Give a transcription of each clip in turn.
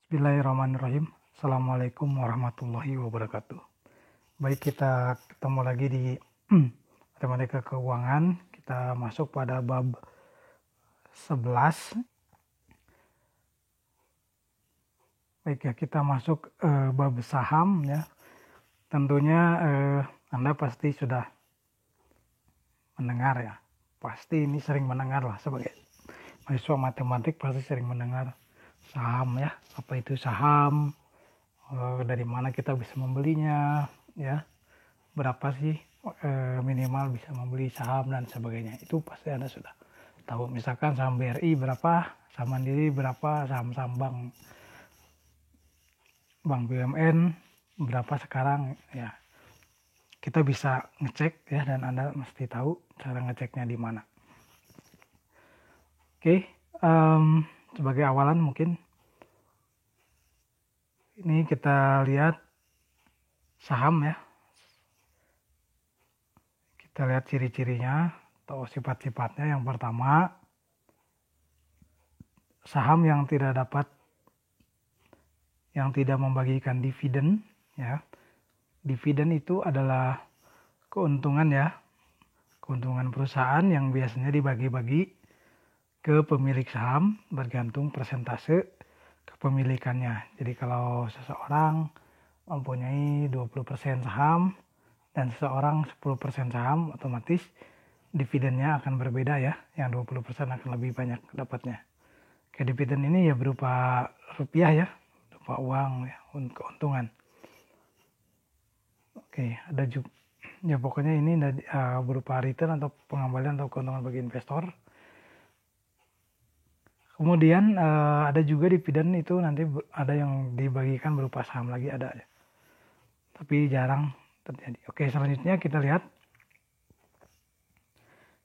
Bismillahirrahmanirrahim. Assalamualaikum warahmatullahi wabarakatuh. Baik, kita ketemu lagi di matematika keuangan. Kita masuk pada bab 11. Baik ya, kita masuk bab saham ya. Tentunya Anda pasti sudah mendengar ya. Pasti ini sering mendengar lah, sebagai mahasiswa matematik pasti sering mendengar saham ya. Apa itu saham? Dari mana kita bisa membelinya ya, berapa sih minimal bisa membeli saham dan sebagainya. Itu pasti Anda sudah tahu. Misalkan saham BRI berapa, saham Mandiri berapa, saham-saham bank BUMN berapa sekarang ya. Kita bisa ngecek ya, dan Anda mesti tahu cara ngeceknya di mana. Oke, sebagai awalan mungkin ini kita lihat saham ya. Kita lihat ciri-cirinya atau sifat-sifatnya. Yang pertama, saham yang tidak membagikan dividen ya. Dividen itu adalah keuntungan ya. Keuntungan perusahaan yang biasanya dibagi-bagi ke pemilik saham bergantung persentase kepemilikannya. Jadi kalau seseorang mempunyai 20% saham dan seseorang 10% saham, otomatis dividennya akan berbeda ya. Yang 20% akan lebih banyak dapatnya. Dividen ini ya berupa rupiah ya, berupa uang ya, keuntungan. Oke, ada juga ya, pokoknya ini berupa return atau pengembalian atau keuntungan bagi investor. Kemudian ada juga dividen itu nanti ada yang dibagikan berupa saham lagi, ada ya. Tapi jarang terjadi. Oke, selanjutnya kita lihat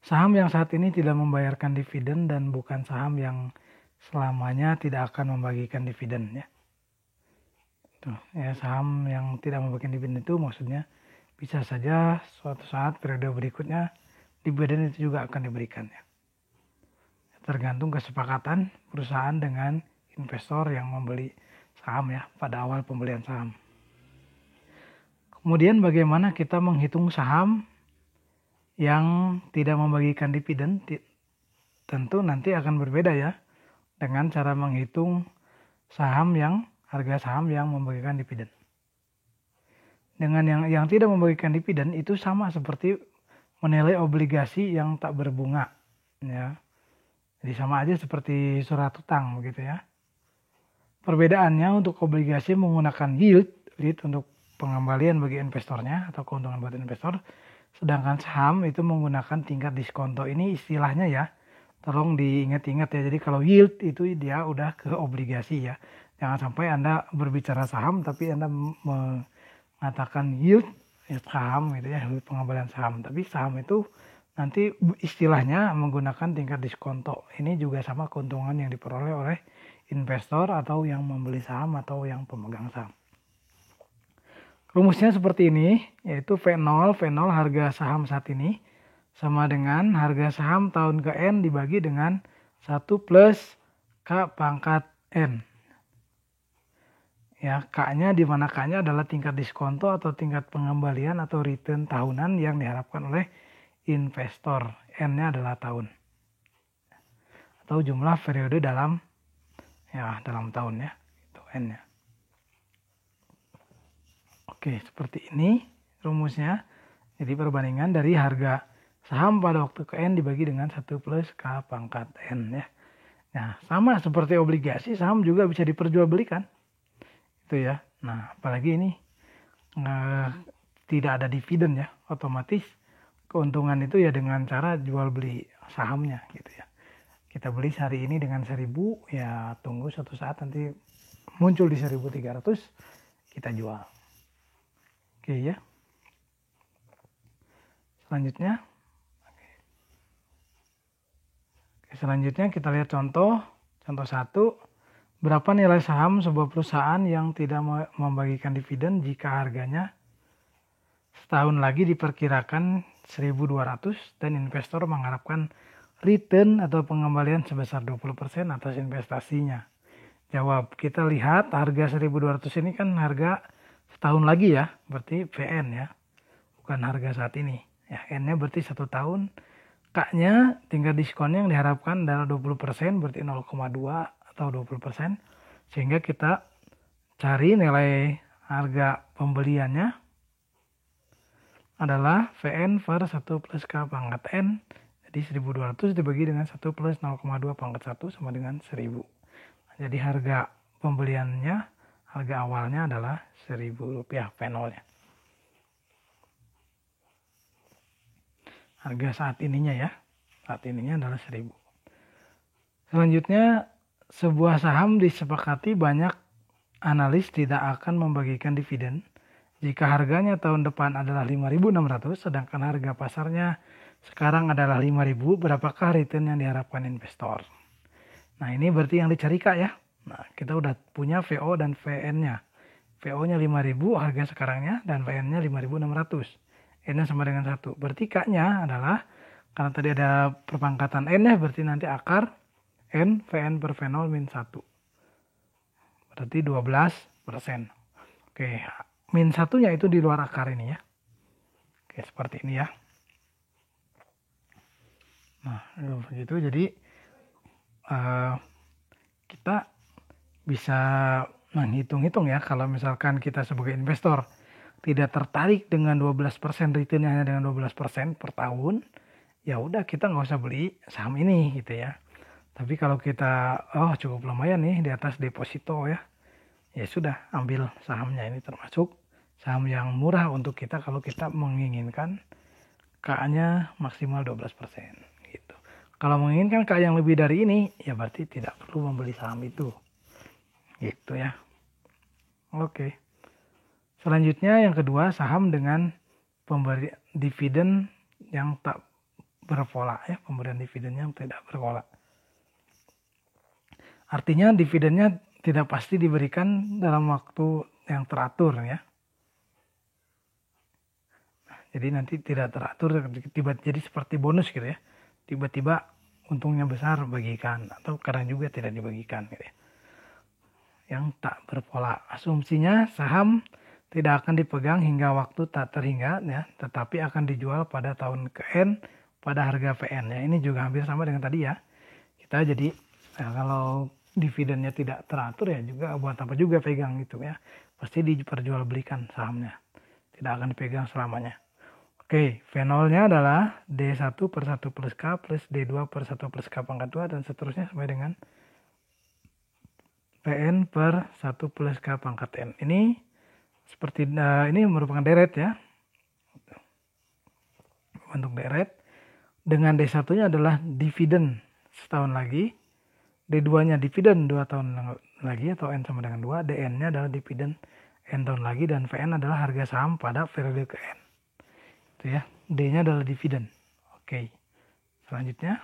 saham yang saat ini tidak membayarkan dividen dan bukan saham yang selamanya tidak akan membagikan dividen ya. Tuh, ya, saham yang tidak membagikan dividen itu maksudnya bisa saja suatu saat periode berikutnya dividen itu juga akan diberikan ya. Tergantung kesepakatan perusahaan dengan investor yang membeli saham ya pada awal pembelian saham. Kemudian bagaimana kita menghitung saham yang tidak membagikan dividen? Tentu nanti akan berbeda ya dengan cara menghitung harga saham yang membagikan dividen. Dengan yang tidak membagikan dividen itu sama seperti menilai obligasi yang tak berbunga ya. Jadi sama aja seperti surat utang begitu ya. Perbedaannya untuk obligasi menggunakan yield untuk pengembalian bagi investornya atau keuntungan buat investor. Sedangkan saham itu menggunakan tingkat diskonto. Ini istilahnya ya. Tolong diingat-ingat ya. Jadi kalau yield itu dia udah ke obligasi ya. Jangan sampai Anda berbicara saham tapi Anda mengatakan yield ya, saham gitu ya, pengembalian saham. Tapi saham itu nanti istilahnya menggunakan tingkat diskonto. Ini juga sama keuntungan yang diperoleh oleh investor atau yang membeli saham atau yang pemegang saham. Rumusnya seperti ini, yaitu V0 harga saham saat ini sama dengan harga saham tahun ke N dibagi dengan 1 plus K pangkat N. Ya, K-nya di mana K-nya adalah tingkat diskonto atau tingkat pengembalian atau return tahunan yang diharapkan oleh investor. N-nya adalah tahun. Atau jumlah periode dalam tahun ya. Itu N-nya. Oke, seperti ini rumusnya. Jadi perbandingan dari harga saham pada waktu ke N dibagi dengan 1 plus K pangkat N ya. Nah, sama seperti obligasi, saham juga bisa diperjualbelikan. Itu ya. Nah, apalagi ini tidak ada dividen ya, otomatis keuntungan itu ya dengan cara jual beli sahamnya gitu ya. Kita beli hari ini dengan 1.000 ya, tunggu suatu saat nanti muncul di 1.300 kita jual. Oke ya. Selanjutnya kita lihat contoh 1. Berapa nilai saham sebuah perusahaan yang tidak membagikan dividen jika harganya setahun lagi diperkirakan 1.200 dan investor mengharapkan return atau pengembalian sebesar 20% atas investasinya. jawab. Kita lihat harga 1.200 ini kan harga setahun lagi ya, berarti VN ya, bukan harga saat ini. Ya, N-nya berarti 1 tahun. K-nya tingkat diskonnya yang diharapkan adalah 20%, berarti 0,2 atau 20%. Sehingga kita cari nilai harga pembeliannya adalah VN per 1 plus K pangkat N. Jadi 1.200 dibagi dengan 1 plus 0,2 pangkat 1 sama dengan 1.000. Jadi harga pembeliannya, harga awalnya adalah Rp1.000 V0-nya. Harga saat ininya ya, saat ininya adalah 1.000. Selanjutnya, sebuah saham disepakati banyak analis tidak akan membagikan dividen jika harganya tahun depan adalah 5.600, sedangkan harga pasarnya sekarang adalah 5.000, berapakah return yang diharapkan investor? Nah, ini berarti yang dicari Kak ya. Nah, kita udah punya VO dan VN-nya. VO-nya 5.000 harga sekarangnya dan VN-nya 5.600. N-nya sama dengan 1. Berarti K-nya adalah, karena tadi ada perpangkatan N-nya, berarti nanti akar N VN per V0 min 1. Berarti 12%. Oke, min 1-nya itu di luar akar ini ya. Oke, seperti ini ya. Nah, begitu. Jadi kita bisa menghitung-hitung ya, kalau misalkan kita sebagai investor tidak tertarik dengan 12% returnnya hanya dengan 12% per tahun, ya udah kita nggak usah beli saham ini gitu ya. Tapi kalau kita cukup lumayan nih di atas deposito ya, ya sudah ambil sahamnya. Ini termasuk saham yang murah untuk kita kalau kita menginginkan K-nya maksimal 12% gitu. Kalau menginginkan K yang lebih dari ini, ya berarti tidak perlu membeli saham itu. Gitu ya. Oke. Selanjutnya yang kedua, saham dengan pemberi dividen yang tak berpola ya, pemberian dividen yang tidak berpola. Artinya dividennya tidak pasti diberikan dalam waktu yang teratur ya. Jadi nanti tidak teratur, jadi seperti bonus gitu ya. Tiba-tiba untungnya besar bagikan, atau kadang juga tidak dibagikan gitu ya. Yang tak berpola. Asumsinya saham tidak akan dipegang hingga waktu tak terhingga ya, tetapi akan dijual pada tahun ke-N pada harga VN ya. Ini juga hampir sama dengan tadi ya. Kita jadi kalau dividennya tidak teratur ya juga buat apa juga pegang gitu ya. Pasti diperjualbelikan sahamnya. Tidak akan dipegang selamanya. Oke, V0-nya adalah D1 per 1 plus K plus D2 per 1 plus K pangkat 2 dan seterusnya sampai dengan PN per 1 plus K pangkat N. Ini seperti ini merupakan deret ya. Bentuk deret. Dengan D1-nya adalah dividen setahun lagi. D2-nya dividen 2 tahun lagi atau N sama dengan 2. DN-nya adalah dividen N tahun lagi dan VN adalah harga saham pada periode ke N. Itu ya. D-nya adalah dividen. Oke. Selanjutnya,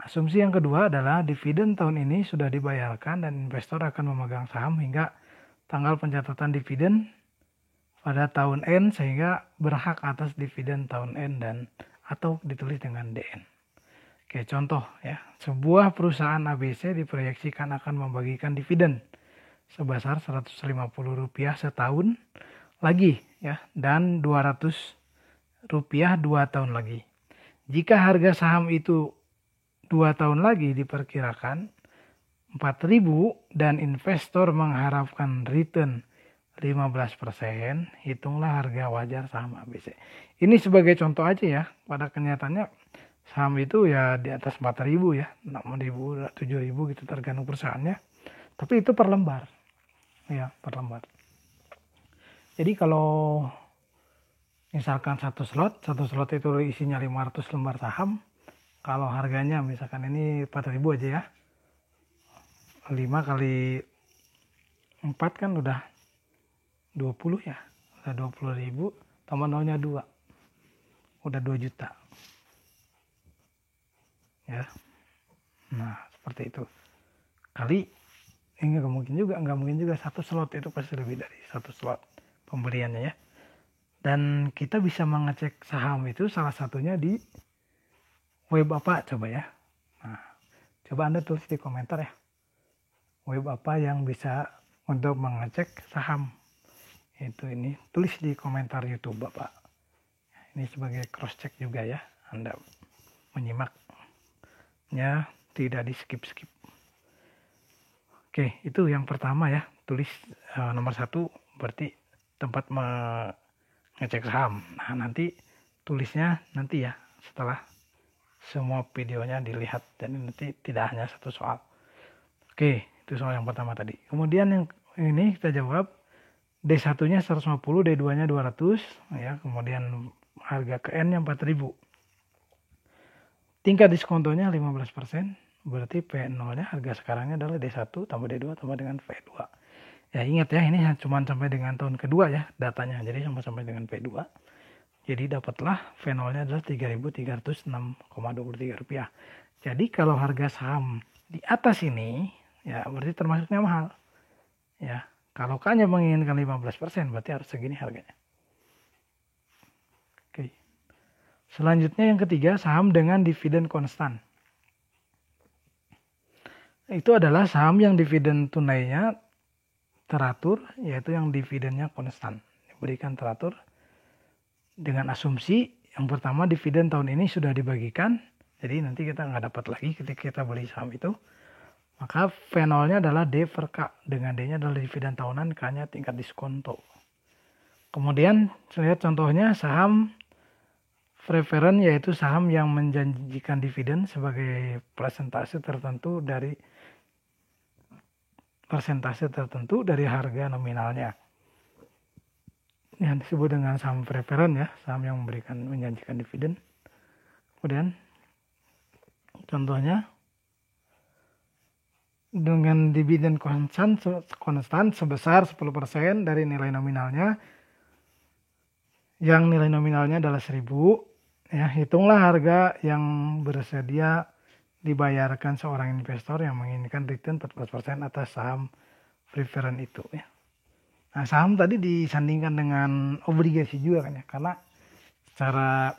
asumsi yang kedua adalah dividen tahun ini sudah dibayarkan dan investor akan memegang saham hingga tanggal pencatatan dividen pada tahun N sehingga berhak atas dividen tahun N dan atau ditulis dengan DN. Oke, contoh ya. Sebuah perusahaan ABC diproyeksikan akan membagikan dividen sebesar Rp150 setahun lagi ya, dan Rp200 2 tahun lagi. Jika harga saham itu 2 tahun lagi diperkirakan 4.000 dan investor mengharapkan return 15%, hitunglah harga wajar saham ABC. Ini sebagai contoh aja ya, pada kenyataannya saham itu ya di atas 4.000 ya, 6.000, 7.000 gitu tergantung perusahaannya. Tapi itu per lembar. Ya, per lembar. Jadi kalau misalkan satu slot itu isinya 500 lembar saham, kalau harganya misalkan ini 4.000 aja ya, 5 kali 4 kan udah 20 ya, udah 20.000, tambah nolnya 2, udah 2 juta ya. Nah seperti itu, kali ini nggak mungkin juga satu slot itu pasti lebih dari satu slot pembeliannya ya. Dan kita bisa mengecek saham itu salah satunya di web apa coba ya. Nah, coba Anda tulis di komentar ya. web apa yang bisa untuk mengecek saham. Itu ini tulis di komentar YouTube Bapak. Ini sebagai cross check juga ya, Anda menyimaknya tidak di skip. Oke, itu yang pertama ya, tulis nomor 1 berarti tempat mengecek saham. Nah, nanti tulisnya nanti ya setelah semua videonya dilihat, dan nanti tidak hanya satu soal. Oke, itu soal yang pertama tadi. Kemudian yang ini kita jawab, D1-nya 150, D2-nya 200 ya, kemudian harga ke N-nya 4.000. Tingkat diskontonya 15%, berarti P0-nya harga sekarangnya adalah D1 tambah D2 tambah dengan P2. Ya ingat ya, ini cuma sampai dengan tahun kedua ya datanya, jadi sampai dengan P2. Jadi dapatlah V0-nya adalah Rp3.306,23. Jadi kalau harga saham di atas ini, ya berarti termasuknya mahal. Ya, kalau K-nya menginginkan 15%, berarti harus segini harganya. Oke. Selanjutnya yang ketiga, saham dengan dividen konstan. Itu adalah saham yang dividen tunainya teratur, yaitu yang dividennya konstan. Diberikan teratur dengan asumsi yang pertama dividen tahun ini sudah dibagikan, jadi nanti kita nggak dapat lagi ketika kita beli saham itu. Maka V0-nya adalah D per K, dengan D-nya adalah dividen tahunan, K-nya tingkat diskonto. Kemudian saya lihat contohnya saham preferen, yaitu saham yang menjanjikan dividen sebagai persentase tertentu dari harga nominalnya. Yang disebut dengan saham preferen ya, saham yang menjanjikan dividen. Kemudian contohnya dengan dividen konstan sebesar 10% dari nilai nominalnya, yang nilai nominalnya adalah 1.000 ya, hitunglah harga yang bersedia dibayarkan seorang investor yang menginginkan return 14% atas saham preferen itu ya. Nah, saham tadi disandingkan dengan obligasi juga kan ya, karena secara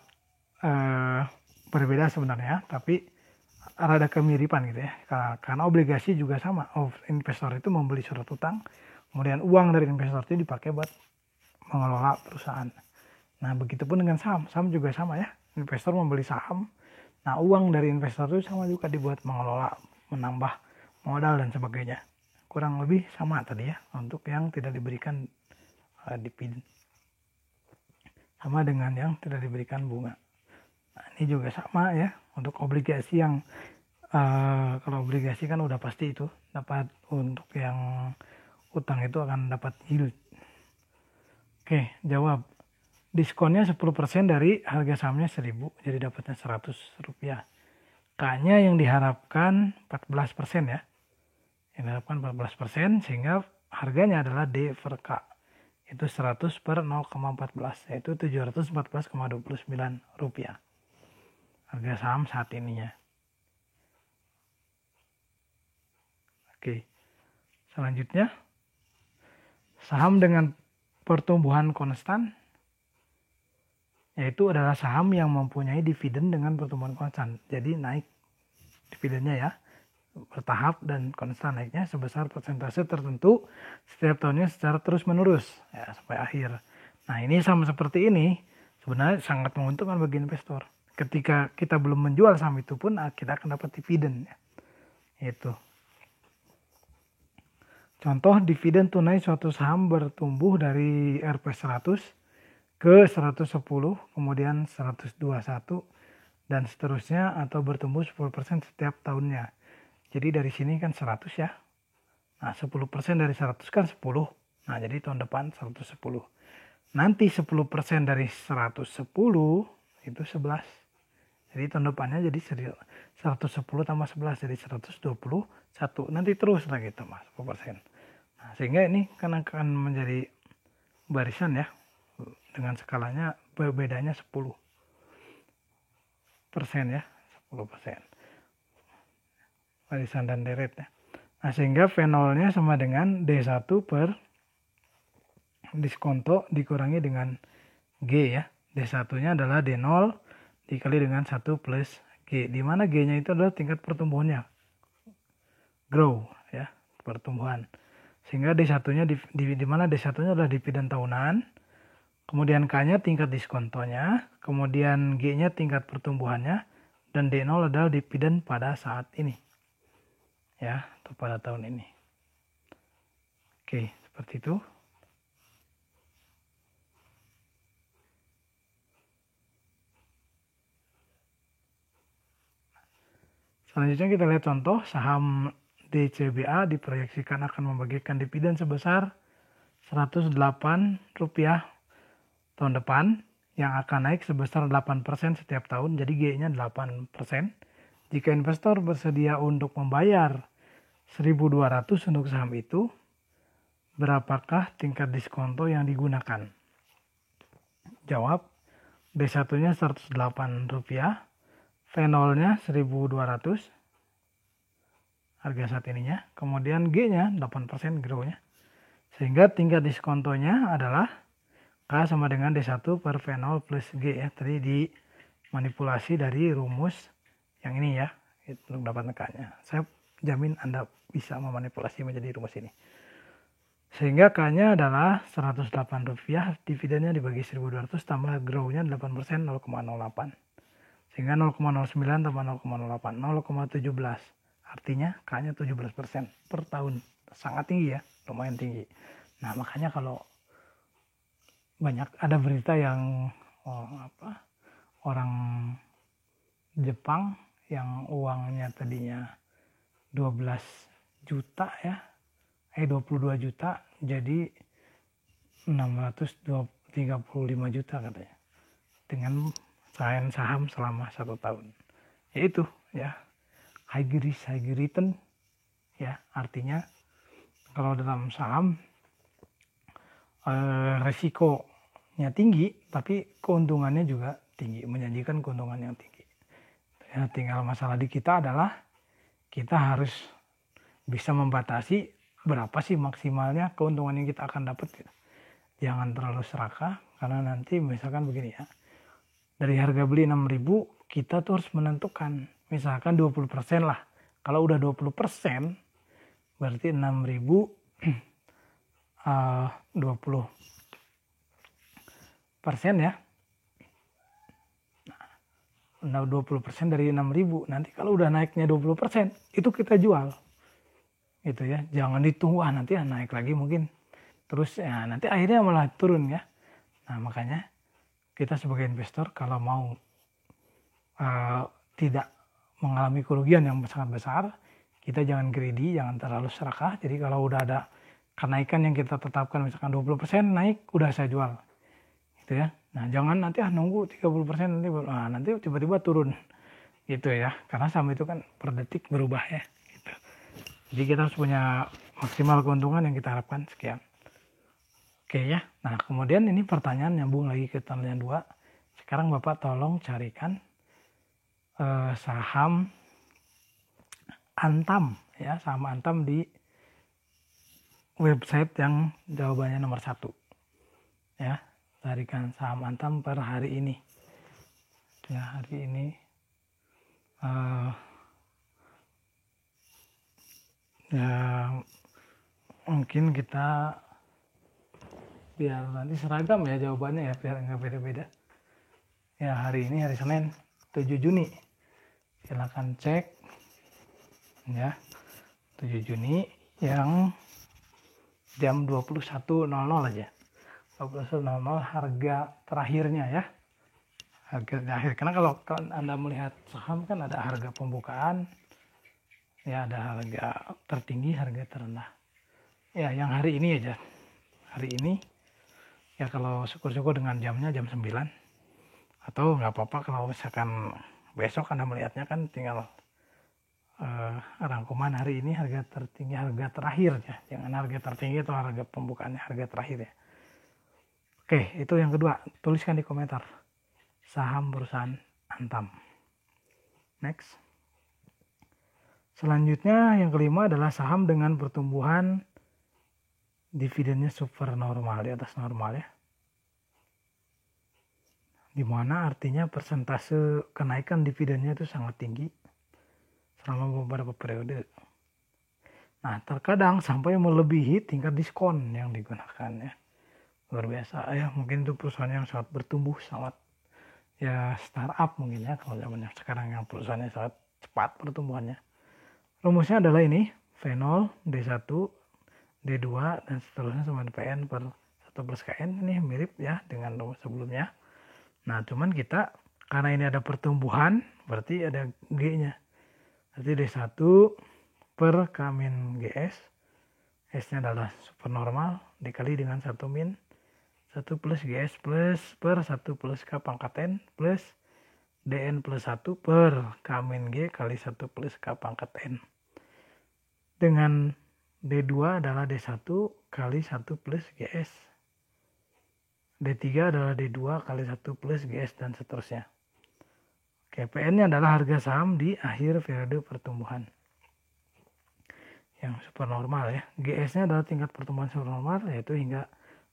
berbeda sebenarnya, tapi ada kemiripan gitu ya. Karena obligasi juga sama, investor itu membeli surat utang, kemudian uang dari investor itu dipakai buat mengelola perusahaan. Nah, begitupun dengan saham juga sama ya, investor membeli saham, nah uang dari investor itu sama juga dibuat mengelola, menambah modal dan sebagainya. Kurang lebih sama tadi ya, untuk yang tidak diberikan dividen. Sama dengan yang tidak diberikan bunga. Nah, ini juga sama ya, untuk obligasi yang kalau obligasi kan udah pasti itu dapat, untuk yang utang itu akan dapat yield. Oke, jawab. Diskonnya 10% dari harga sahamnya 1.000, jadi dapatnya Rp100. K-nya yang diharapkan 14% ya. Yang diharapkan 14%, sehingga harganya adalah D per K. Itu 100 per 0,14, yaitu Rp714,29. Harga saham saat ininya. Oke. Selanjutnya, saham dengan pertumbuhan konstan, yaitu adalah saham yang mempunyai dividen dengan pertumbuhan konstan. Jadi naik dividennya ya, bertahap dan konstan naiknya sebesar persentase tertentu setiap tahunnya secara terus menerus ya, sampai akhir. Nah, ini sama seperti ini sebenarnya sangat menguntungkan bagi investor. Ketika kita belum menjual saham itu pun kita akan dapat dividen ya. Itu. Contoh dividen tunai suatu saham bertumbuh dari Rp 100 ke 110, kemudian 121 dan seterusnya, atau bertumbuh 10% setiap tahunnya. Jadi dari sini kan 100 ya. Nah, 10% dari 100 kan 10. Nah, jadi tahun depan 110. Nanti 10% dari 110 itu 11. Jadi tahun depannya jadi 110 tambah 11 jadi 121. Nanti terus lagi tambah 10%. Nah, sehingga ini kan akan menjadi barisan ya. Dengan skalanya berbedanya 10% ya. 10%. Barisan dan deret ya. Nah, sehingga V0-nya sama dengan D1 per diskonto dikurangi dengan G ya. D1-nya adalah D0 dikali dengan 1 plus G. Di mana G-nya itu adalah tingkat pertumbuhannya. Grow ya. pertumbuhan. Sehingga D1-nya di mana D1-nya adalah dividen tahunan, kemudian K-nya tingkat diskontonya, kemudian G-nya tingkat pertumbuhannya, dan D0 adalah dividen pada saat ini. Ya, atau pada tahun ini. Oke, seperti itu. Selanjutnya kita lihat contoh saham DCBA diproyeksikan akan membagikan dividen sebesar Rp108 tahun depan yang akan naik sebesar 8% setiap tahun, jadi G-nya 8%. Jika investor bersedia untuk membayar 1.200 untuk saham itu, berapakah tingkat diskonto yang digunakan? Jawab, D1-nya Rp108, V0-nya 1.200 harga saat ininya, kemudian G-nya 8% grow-nya. Sehingga tingkat diskontonya adalah K sama dengan D1 per V0 plus G ya. Tadi dimanipulasi dari rumus yang ini ya, untuk dapat K-nya. Saya jamin Anda bisa memanipulasi menjadi rumus ini. Sehingga K-nya adalah Rp108, dividennya dibagi 1.200 tambah grow-nya 8% 0,08. Sehingga 0,09 tambah 0,08, 0,17. Artinya K-nya 17% per tahun. Sangat tinggi ya, lumayan tinggi. Nah, makanya kalau banyak ada berita yang orang Jepang yang uangnya tadinya 12 juta ya, 22 juta jadi 635 juta katanya. Dengan saham selama 1 tahun. Yaitu ya, high risk, high return ya, artinya kalau dalam saham resikonya tinggi tapi keuntungannya juga tinggi, menjanjikan keuntungan yang tinggi. Ya, tinggal masalah di kita adalah kita harus bisa membatasi berapa sih maksimalnya keuntungan yang kita akan dapat. Jangan terlalu serakah, karena nanti misalkan begini ya, dari harga beli 6.000 kita tuh harus menentukan misalkan 20% lah. Kalau udah 20% berarti 6.000 20% ya. Nah, 20% dari 6.000. Nanti kalau udah naiknya 20% itu kita jual. Gitu ya. Jangan ditunggu nanti naik lagi mungkin. Terus ya nanti akhirnya malah turun ya. Nah, makanya kita sebagai investor kalau mau tidak mengalami kerugian yang sangat besar, kita jangan greedy, jangan terlalu serakah. Jadi kalau udah ada kenaikan yang kita tetapkan misalkan 20% naik, udah saya jual. Gitu ya. Nah, jangan nanti nunggu 30% nanti tiba-tiba turun. Gitu ya. Karena saham itu kan per detik berubah ya. Gitu. Jadi kita harus punya maksimal keuntungan yang kita harapkan. Sekian. Oke ya. Nah, kemudian ini pertanyaan nyambung lagi ke pertanyaan 2. Sekarang Bapak tolong carikan saham Antam ya, saham Antam di website yang jawabannya nomor 1 ya. Carikan saham Antam per hari ini ya, hari ini ya mungkin kita biar nanti seragam ya jawabannya ya, biar nggak beda-beda ya. Hari ini hari Senin 7 Juni, silakan cek ya, 7 Juni yang jam 21.00 aja, 21.00 harga terakhirnya ya, harga terakhir. Karena kalau Anda melihat saham kan ada harga pembukaan ya, ada harga tertinggi, harga terendah ya. Yang hari ini aja, hari ini ya, kalau syukur-syukur dengan jamnya jam 9, atau nggak apa-apa kalau misalkan besok Anda melihatnya kan tinggal rangkuman hari ini harga tertinggi, harga terakhir ya, jangan harga tertinggi atau harga pembukaannya, harga terakhir ya. Oke, itu yang kedua, tuliskan di komentar saham perusahaan Antam. Next. Selanjutnya yang kelima adalah saham dengan pertumbuhan dividennya super normal, di atas normal ya, dimana artinya persentase kenaikan dividennya itu sangat tinggi selama beberapa periode. Nah, terkadang sampai melebihi tingkat diskon yang digunakan ya. Luar biasa ya, mungkin itu perusahaan yang sangat bertumbuh, sangat ya startup mungkin ya kalau zamannya sekarang, yang perusahaannya sangat cepat pertumbuhannya. Rumusnya adalah ini, V0, D1, D2, dan seterusnya sama PN per 1 plus KN. Ini mirip ya dengan rumus sebelumnya. Nah, cuman kita, karena ini ada pertumbuhan, berarti ada G-nya. Berarti D1 per K min GS. S-nya adalah supernormal, dikali dengan 1 min 1 plus GS plus per 1 plus K pangkat N plus DN plus 1 per K min G kali 1 plus K pangkat N. Dengan D2 adalah D1 kali 1 plus GS. D3 adalah D2 kali 1 plus GS dan seterusnya. Oke, PN-nya adalah harga saham di akhir periode pertumbuhan yang supernormal ya. GS-nya adalah tingkat pertumbuhan supernormal, yaitu hingga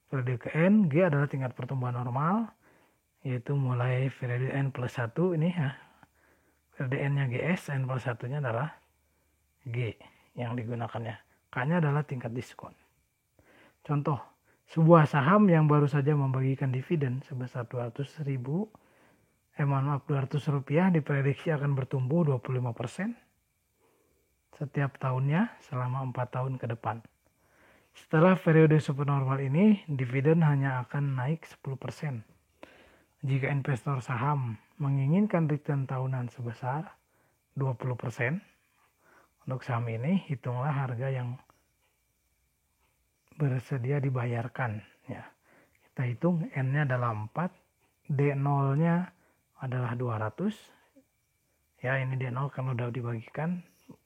periode ke N. G adalah tingkat pertumbuhan normal, yaitu mulai periode N plus 1 ini ya. Periode N-nya GS, N plus 1-nya adalah G yang digunakannya. K-nya adalah tingkat diskon. Contoh, sebuah saham yang baru saja membagikan dividen sebesar 200 rupiah diprediksi akan bertumbuh 25% setiap tahunnya selama 4 tahun ke depan. Setelah periode supernormal ini, dividen hanya akan naik 10%. Jika investor saham menginginkan return tahunan sebesar 20%, untuk saham ini hitunglah harga yang bersedia dibayarkan ya. Kita hitung N-nya adalah 4, D0-nya adalah 200. Ya, ini D0 kan udah dibagikan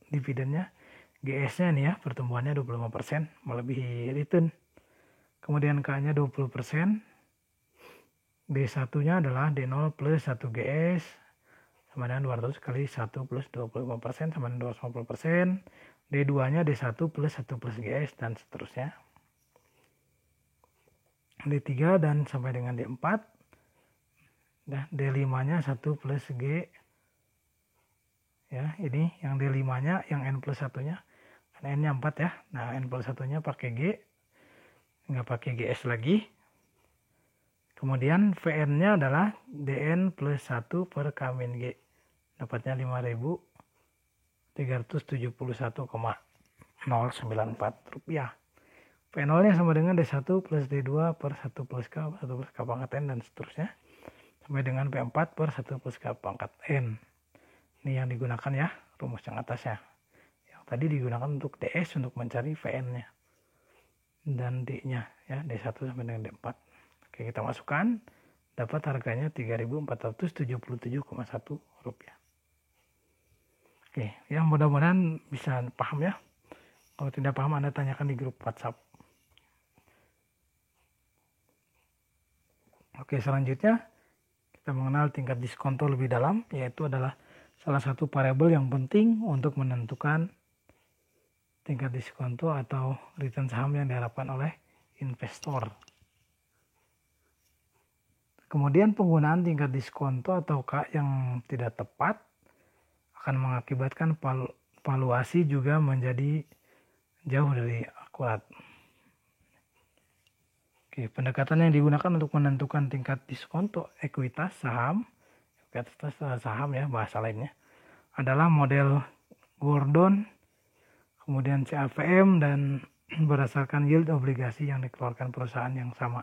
dividennya. GS-nya nih ya, pertumbuhannya 25%, melebihi return. Kemudian K-nya 20%. D1-nya adalah D0 plus 1 GS sama dengan 200 kali 1 plus 25% sama dengan 250%. D2-nya D1 plus 1 plus GS dan seterusnya. D3 dan sampai dengan D4. Nah, D5-nya 1 plus G. Ya, ini yang D5-nya, yang N plus 1-nya. N-nya 4 ya. Nah, N plus 1-nya pakai G. Nggak pakai GS lagi. Kemudian VN-nya adalah DN plus 1 per K min G. Dapatnya 5.371,094 rupiah. P0-nya sama dengan D1 plus D2 per 1 plus K, 1 plus K pangkat N dan seterusnya. Sampai dengan P4 per 1 plus K pangkat N. Ini yang digunakan ya, rumus yang atasnya. Yang tadi digunakan untuk DS untuk mencari VN-nya. Dan D-nya ya, D1 sampai dengan D4. Oke, kita masukkan. Dapat harganya 3.477,1 rupiah. Oke, ya mudah-mudahan bisa paham ya. Kalau tidak paham Anda tanyakan di grup WhatsApp. Oke, selanjutnya kita mengenal tingkat diskonto lebih dalam, yaitu adalah salah satu variabel yang penting untuk menentukan tingkat diskonto atau return saham yang diharapkan oleh investor. Kemudian penggunaan tingkat diskonto atau K yang tidak tepat akan mengakibatkan valuasi juga menjadi jauh dari akurat. Oke, pendekatan yang digunakan untuk menentukan tingkat diskonto ekuitas saham ya bahasa lainnya, adalah model Gordon, kemudian CAVM, dan berdasarkan yield obligasi yang dikeluarkan perusahaan yang sama.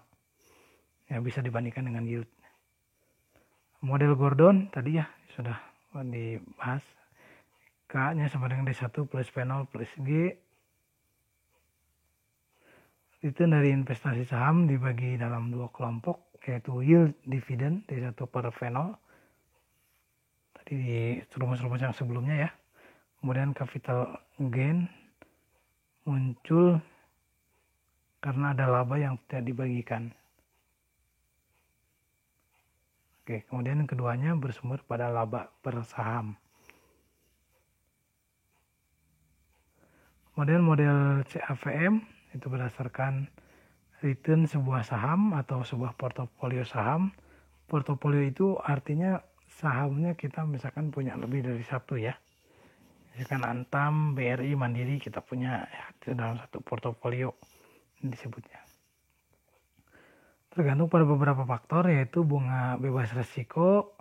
Ya, bisa dibandingkan dengan yield. Model Gordon tadi ya sudah dibahas. K-nya sama dengan D1 plus P0 plus G. Return dari investasi saham dibagi dalam dua kelompok, yaitu yield dividen D1 per V0. Tadi di rumus-rumus yang sebelumnya ya. Kemudian capital gain muncul karena ada laba yang tidak dibagikan. Oke, kemudian keduanya bersumber pada laba per saham. Kemudian model CAVM itu berdasarkan return sebuah saham atau sebuah portofolio saham. Portofolio itu artinya sahamnya kita misalkan punya lebih dari satu ya. Misalkan Antam, BRI, Mandiri kita punya ya, itu dalam satu portofolio disebutnya. Tergantung pada beberapa faktor, yaitu bunga bebas risiko,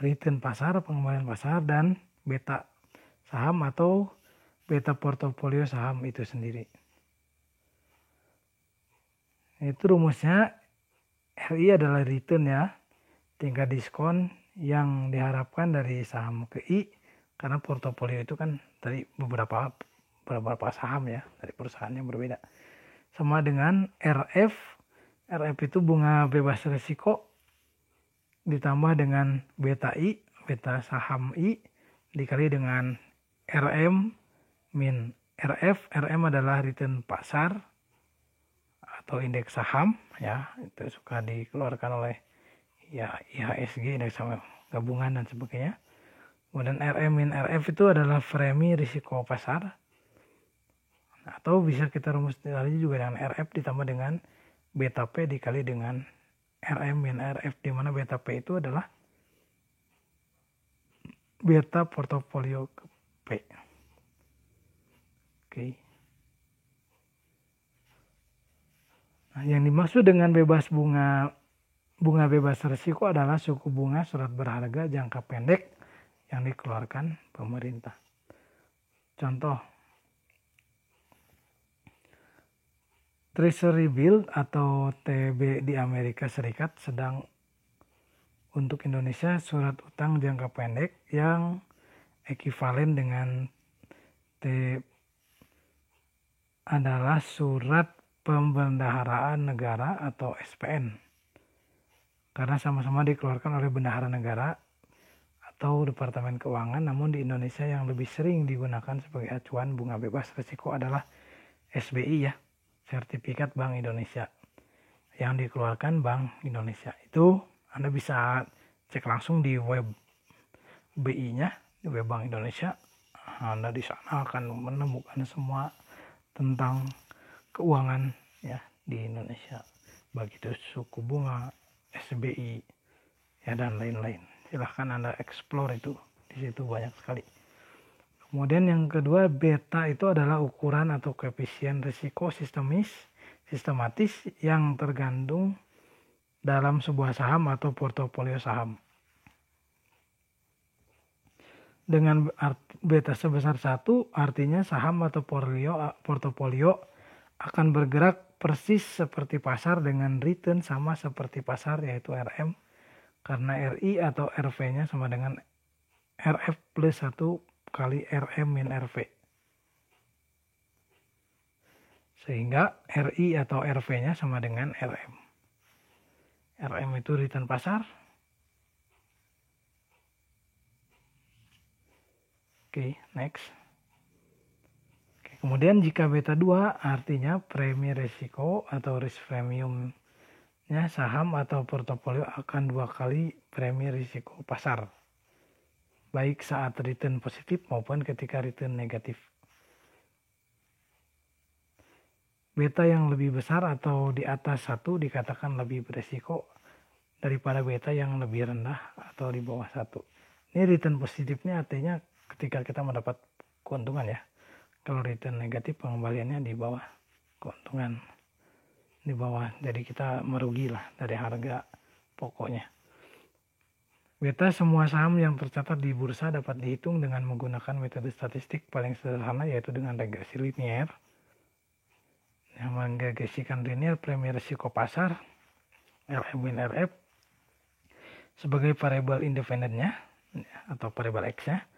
return pasar, pengembalian pasar, dan beta saham atau beta portofolio saham itu sendiri. Itu rumusnya, RI adalah return ya, tingkat diskon yang diharapkan dari saham ke I, karena portofolio itu kan dari beberapa saham ya, dari perusahaan yang berbeda. Sama dengan RF itu bunga bebas risiko ditambah dengan beta I, beta saham I, dikali dengan RM min RF. RM adalah return pasar atau indeks saham ya, itu suka dikeluarkan oleh ya IHSG, indeks saham gabungan dan sebagainya. Kemudian RM min RF itu adalah premi risiko pasar, atau bisa kita rumus lagi juga dengan RF ditambah dengan beta P dikali dengan RM min RF, di mana beta P itu adalah beta portofolio P. Oke. Nah, yang dimaksud dengan bunga bebas risiko adalah suku bunga surat berharga jangka pendek yang dikeluarkan pemerintah. Contoh, Treasury Bill atau TB di Amerika Serikat sedang untuk Indonesia surat utang jangka pendek yang ekivalen dengan T adalah surat pembendaharaan negara atau SPN, karena sama-sama dikeluarkan oleh bendahara negara atau Departemen Keuangan, namun di Indonesia yang lebih sering digunakan sebagai acuan bunga bebas risiko adalah SBI ya, Sertifikat Bank Indonesia, yang dikeluarkan Bank Indonesia. Itu Anda bisa cek langsung di web BI-nya, di web Bank Indonesia. Anda di sana akan menemukan semua tentang keuangan ya di Indonesia, baik itu suku bunga, SBI ya dan lain-lain. Silahkan Anda explore itu, di situ banyak sekali. Kemudian yang kedua, beta itu adalah ukuran atau koefisien risiko sistematis yang tergandung dalam sebuah saham atau portofolio saham. Dengan beta sebesar 1, artinya saham atau portofolio akan bergerak persis seperti pasar dengan return sama seperti pasar, yaitu RM, karena RI atau RV-nya sama dengan RF plus 1 kali RM min RV. Sehingga RI atau RV-nya sama dengan RM. RM itu return pasar. Oke, next. Oke, kemudian jika beta 2 artinya premi risiko atau risk premiumnya saham atau portofolio akan 2 kali premi risiko pasar, baik saat return positif maupun ketika return negatif. Beta yang lebih besar atau di atas 1 dikatakan lebih beresiko daripada beta yang lebih rendah atau di bawah 1. Ini return positifnya artinya ketika kita mendapat keuntungan ya. Kalau return negatif pengembaliannya di bawah keuntungan, di bawah, jadi kita merugi lah dari harga pokoknya. Beta semua saham yang tercatat di bursa dapat dihitung dengan menggunakan metode statistik paling sederhana, yaitu dengan regresi linier. Yang mengregresikan linier premi risiko pasar RM min RF sebagai variabel independennya atau variabel X-nya,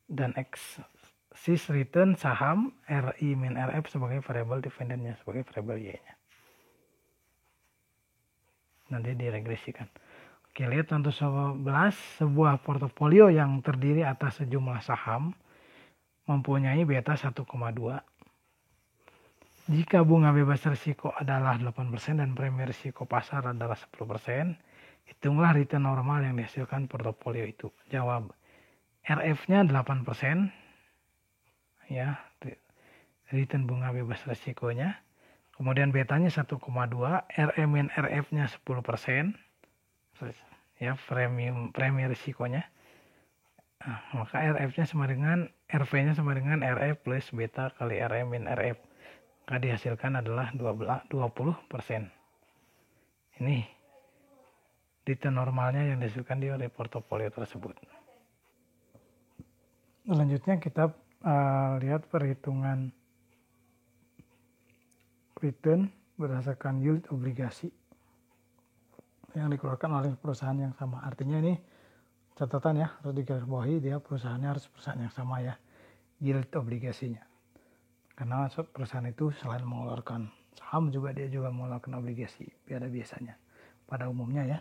dan axis return saham RI min RF sebagai variabel dependennya, sebagai variabel Y-nya. Nanti diregresikan. Oke, lihat contoh 11, sebuah portofolio yang terdiri atas sejumlah saham mempunyai beta 1,2. Jika bunga bebas risiko adalah 8% dan premi risiko pasar adalah 10%, hitunglah return normal yang dihasilkan portofolio itu. Jawab, RF-nya 8%, ya, return bunga bebas risikonya. Kemudian betanya 1,2, RM min RF-nya 10%, ya, premi risikonya. Nah, maka RF-nya sama dengan RV-nya sama dengan RF plus beta kali RM min RF. Maka dihasilkan adalah 20%. Ini return normalnya yang dihasilkan oleh portofolio tersebut. Selanjutnya kita lihat perhitungan return berdasarkan yield obligasi yang dikeluarkan oleh perusahaan yang sama. Artinya ini catatan ya, harus digarisbawahi, dia perusahaannya harus perusahaan yang sama ya, yield obligasinya. Karena perusahaan itu selain mengeluarkan saham juga dia juga mengeluarkan obligasi pada biasanya, pada umumnya ya.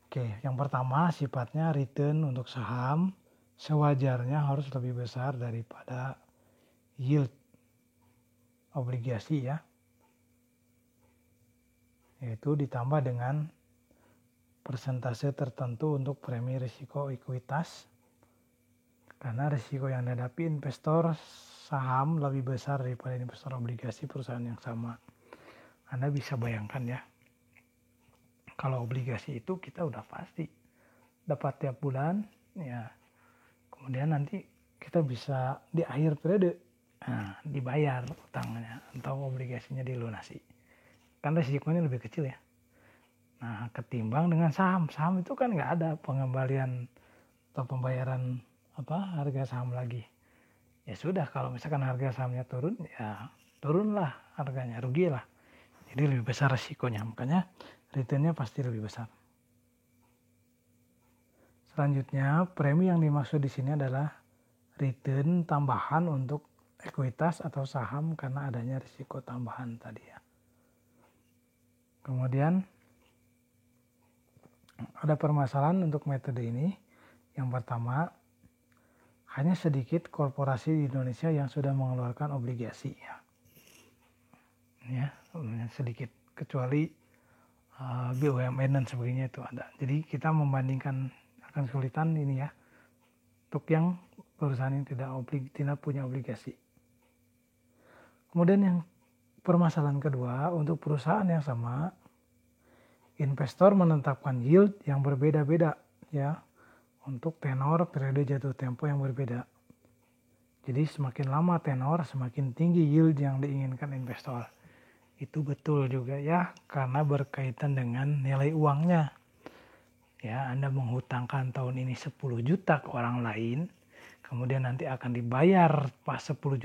Oke, yang pertama sifatnya return untuk saham sewajarnya harus lebih besar daripada yield obligasi ya, yaitu ditambah dengan persentase tertentu untuk premi risiko ekuitas, karena risiko yang dihadapi investor saham lebih besar daripada investor obligasi perusahaan yang sama. Anda bisa bayangkan ya, kalau obligasi itu kita udah pasti dapat tiap bulan ya, kemudian nanti kita bisa di akhir periode dibayar utangnya atau obligasinya dilunasi, kan risikonya lebih kecil ya. Nah, ketimbang dengan saham itu kan nggak ada pengembalian atau pembayaran harga saham lagi. Ya sudah, kalau misalkan harga sahamnya turun ya turunlah harganya, rugilah. Jadi lebih besar risikonya, makanya returnnya pasti lebih besar. Selanjutnya, premi yang dimaksud di sini adalah return tambahan untuk ekuitas atau saham karena adanya risiko tambahan tadi ya. Kemudian ada permasalahan untuk metode ini. Yang pertama, hanya sedikit korporasi di Indonesia yang sudah mengeluarkan obligasi ya, sedikit, kecuali BUMN dan sebagainya itu ada. Jadi kita membandingkan akan kesulitan ini ya untuk yang perusahaan yang tidak punya obligasi. Kemudian yang permasalahan kedua, untuk perusahaan yang sama investor menetapkan yield yang berbeda-beda ya, untuk tenor periode jatuh tempo yang berbeda. Jadi semakin lama tenor, semakin tinggi yield yang diinginkan investor. Itu betul juga ya, karena berkaitan dengan nilai uangnya. Ya, Anda menghutangkan tahun ini 10 juta ke orang lain, kemudian nanti akan dibayar pas 10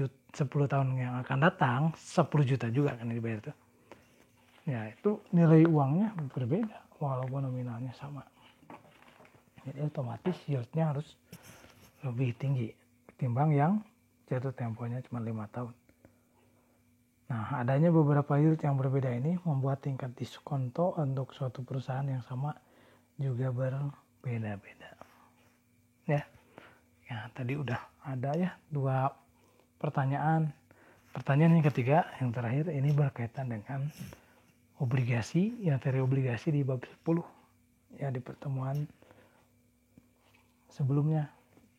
tahun yang akan datang, 10 juta juga akan dibayar tuh. Ya, itu nilai uangnya berbeda walaupun nominalnya sama. Jadi otomatis yieldnya harus lebih tinggi ketimbang yang jatuh temponya cuma 5 tahun. Nah, adanya beberapa yield yang berbeda ini membuat tingkat diskonto untuk suatu perusahaan yang sama juga berbeda-beda. Ya, tadi udah ada ya 2 pertanyaan. Pertanyaan yang ketiga, yang terakhir, ini berkaitan dengan obligasi, materi obligasi di bab 10 ya, di pertemuan sebelumnya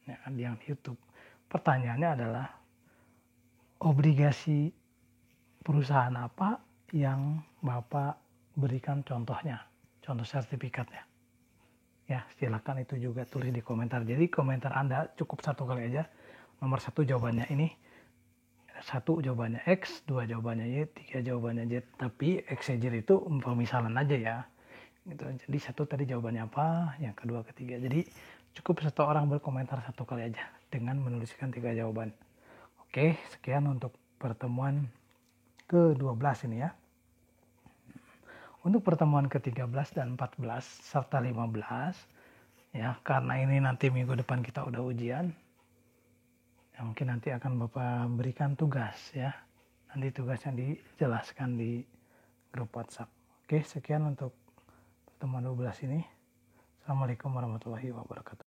ya, yang di YouTube. Pertanyaannya adalah obligasi perusahaan apa yang Bapak berikan contohnya, contoh sertifikatnya. Ya, silakan itu juga tulis di komentar. Jadi komentar Anda cukup 1 kali aja. Nomor 1 jawabannya ini, 1 jawabannya X, 2 jawabannya Y, 3 jawabannya Z. Tapi exeger itu pemisalan aja ya. Gitu. Jadi 1 tadi jawabannya apa, yang kedua, ketiga. Jadi cukup 1 orang berkomentar 1 kali aja dengan menuliskan 3 jawaban. Oke, sekian untuk pertemuan ke-12 ini ya. Untuk pertemuan ke-13 dan 14 serta 15 ya, karena ini nanti minggu depan kita udah ujian ya, mungkin nanti akan Bapak berikan tugas ya. Nanti tugasnya dijelaskan di grup WhatsApp. Oke, sekian untuk pertemuan 12 ini. Assalamualaikum warahmatullahi wabarakatuh.